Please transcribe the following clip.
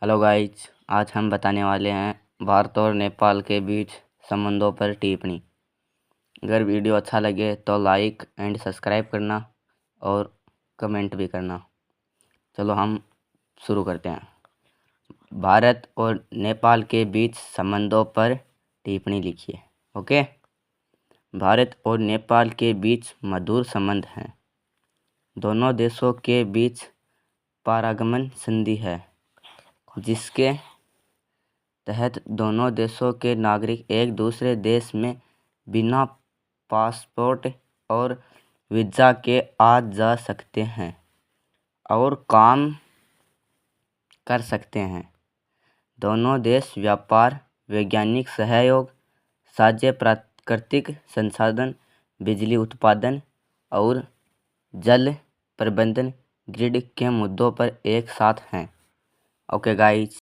Hello guys, आज हम बताने वाले हैं भारत और नेपाल के बीच संबंधों पर टिप्पणी। अगर वीडियो अच्छा लगे तो लाइक एंड सब्सक्राइब करना और कमेंट भी करना। चलो हम शुरू करते हैं। भारत और नेपाल के बीच संबंधों पर टिप्पणी लिखिए। ओके। भारत और नेपाल के बीच मधुर संबंध हैं। दोनों देशों के बीच पारगमन संधि है, जिसके तहत दोनों देशों के नागरिक एक दूसरे देश में बिना पासपोर्ट और वीज़ा के आ जा सकते हैं और काम कर सकते हैं। दोनों देश व्यापार, वैज्ञानिक सहयोग, साझे प्राकृतिक संसाधन, बिजली उत्पादन और जल प्रबंधन, ग्रिड के मुद्दों पर एक साथ हैं। Okay guys.